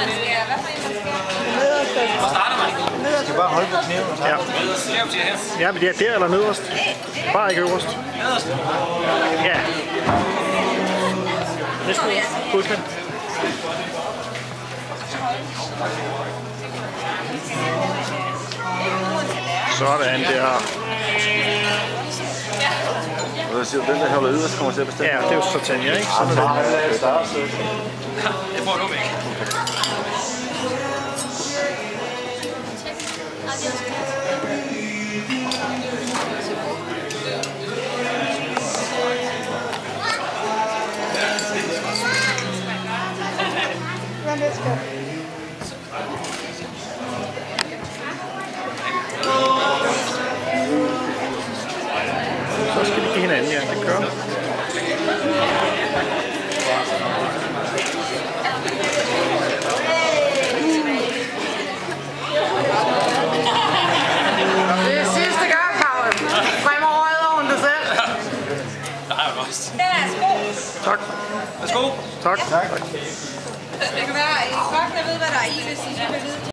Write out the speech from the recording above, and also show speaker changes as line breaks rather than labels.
Du skal bare holde på knæet.
Ja, men det er der eller nederst. Bare ikke øverst.
Nederst?
Ja. Næste godkendt. Sådan der.
Hvad siger du, den der holder yderst kommer til at bestemme?
Ja, det er jo så Tanja, ikke? Sådan er det.
Det får du ikke.
Så skal vi give hinanden, ja. Det kører.
Det er sidste gang, Paul. Fremover æder hun det selv.
Nej, det er godt.
Tak.
Værsgo.
Tak.
Det kan være, at I kokkene ved, hvad der er i, hvis I skal vide.